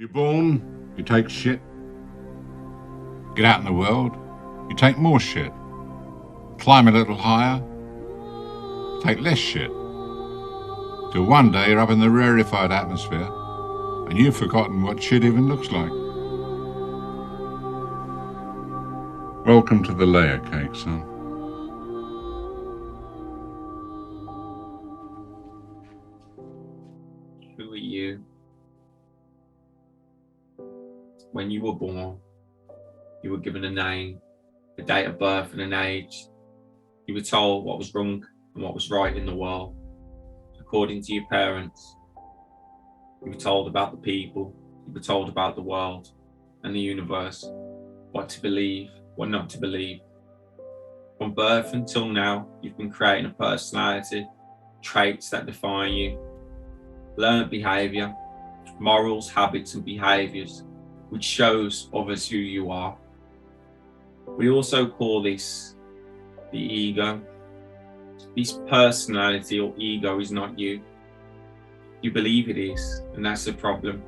You're born, you take shit. Get out in the world, you take more shit. Climb a little higher, take less shit. Till one day you're up in the rarefied atmosphere and you've forgotten what shit even looks like. Welcome to the Layercake, son. Who are you? When you were born, you were given a name, a date of birth and an age. You were told what was wrong and what was right in the world, according to your parents. You were told about the people, you were told about the world and the universe, what to believe, what not to believe. From birth until now, you've been creating a personality, traits that define you, learned behaviour, morals, habits and behaviours, which shows others who you are. We also call this the ego. This personality or ego is not you. You believe it is, and that's the problem.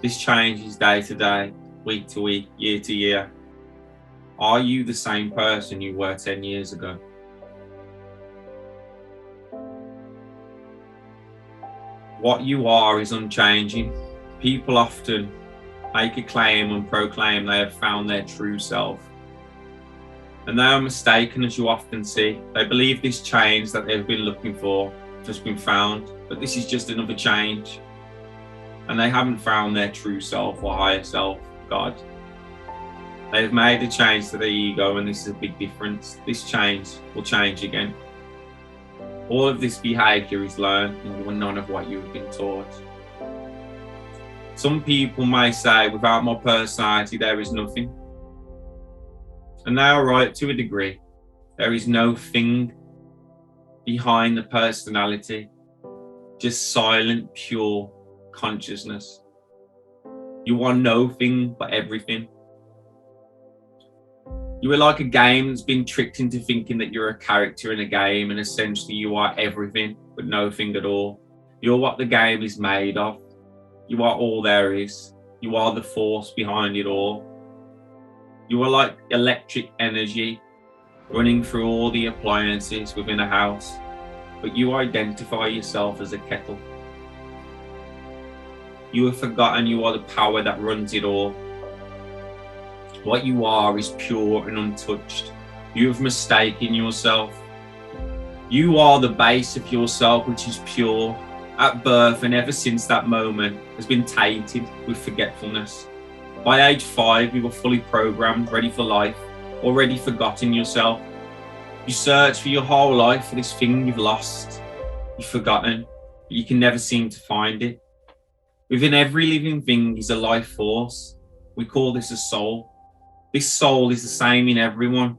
This changes day to day, week to week, year to year. Are you the same person you were 10 years ago? What you are is unchanging. People often make a claim and proclaim they have found their true self. And they are mistaken, as you often see. They believe this change that they've been looking for has been found, but this is just another change. And they haven't found their true self or higher self, God. They have made a change to their ego, and this is a big difference. This change will change again. All of this behaviour is learned, and you are none of what you have been taught. Some people may say, without my personality, there is nothing. And they are right to a degree. There is no thing behind the personality, just silent, pure consciousness. You are no thing but everything. You are like a game that's been tricked into thinking that you're a character in a game, and essentially you are everything but nothing at all. You're what the game is made of. You are all there is. You are the force behind it all. You are like electric energy running through all the appliances within a house, but you identify yourself as a kettle. You have forgotten you are the power that runs it all. What you are is pure and untouched. You have mistaken yourself. You are the base of yourself, which is pure. At birth, and ever since that moment, has been tainted with forgetfulness. By age 5, you were fully programmed, ready for life, already forgotten yourself. You search for your whole life for this thing you've lost, you've forgotten, but you can never seem to find it. Within every living thing is a life force. We call this a soul. This soul is the same in everyone.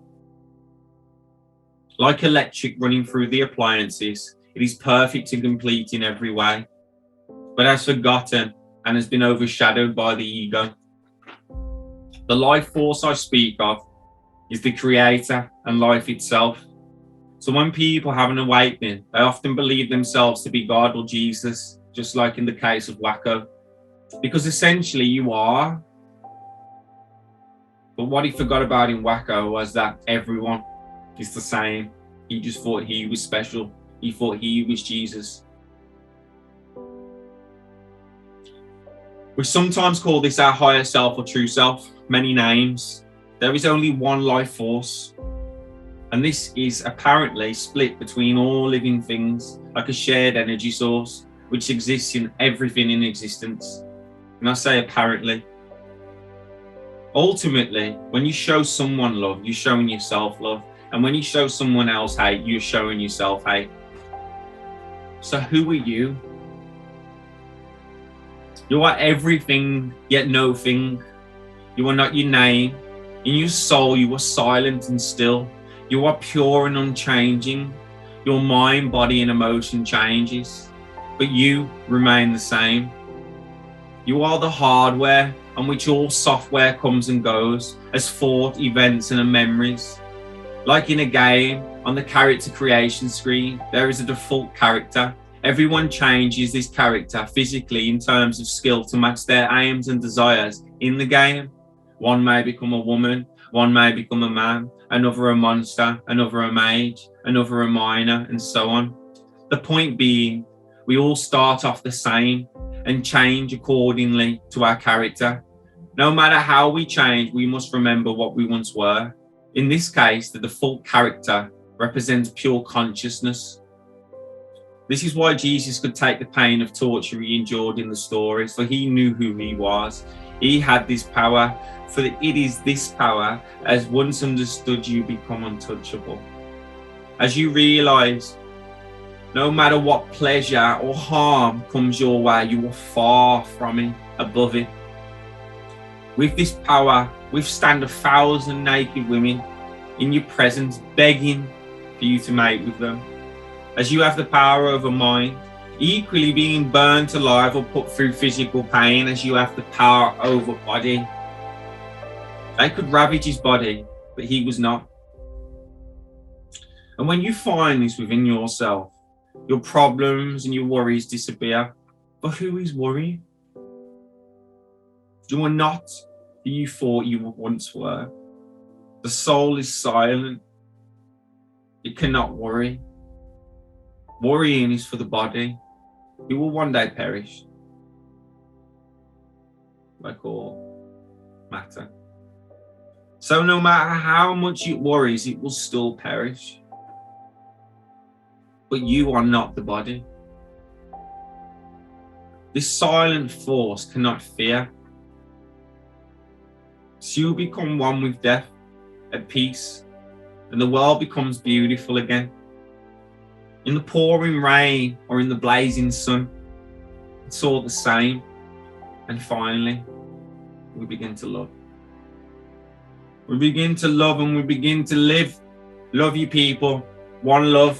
Like electric running through the appliances, it is perfect and complete in every way, but has forgotten and has been overshadowed by the ego. The life force I speak of is the creator and life itself. So when people have an awakening, they often believe themselves to be God or Jesus, just like in the case of Waco, because essentially you are. But what he forgot about in Waco was that everyone is the same. He just thought he was special. He thought he was Jesus. We sometimes call this our higher self or true self, many names. There is only one life force, and this is apparently split between all living things, like a shared energy source, which exists in everything in existence. And I say apparently. Ultimately, when you show someone love, you're showing yourself love. And when you show someone else hate, you're showing yourself hate. So who are you? You are everything, yet no thing. You are not your name. In your soul, you are silent and still. You are pure and unchanging. Your mind, body, and emotion changes, but you remain the same. You are the hardware on which all software comes and goes, as thought, events, and memories. Like in a game, on the character creation screen, there is a default character, Everyone changes this character physically in terms of skill to match their aims and desires in the game. One may become a woman, one may become a man, another a monster, another a mage, another a miner, and so on. The point being, we all start off the same and change accordingly to our character. No matter how we change, we must remember what we once were. In this case, the default character represents pure consciousness. This is why Jesus could take the pain of torture he endured in the stories, for he knew who he was. He had this power, for it is this power, as once understood, you become untouchable. As you realize, no matter what pleasure or harm comes your way, you are far from it, above it. With this power, withstand 1,000 naked women in your presence, begging for you to mate with them. As you have the power over mind, equally being burnt alive or put through physical pain, as you have the power over body. They could ravage his body, but he was not. And when you find this within yourself, your problems and your worries disappear. But who is worrying? You are not who you thought you once were. The soul is silent. It cannot worry. Worrying is for the body. It will one day perish, like all matter. So no matter how much it worries, it will still perish. But you are not the body. This silent force cannot fear. So you become one with death, at peace, and the world becomes beautiful again. In the pouring rain or in the blazing sun, it's all the same. And finally, we begin to love. We begin to love and we begin to live. Love you people. One love.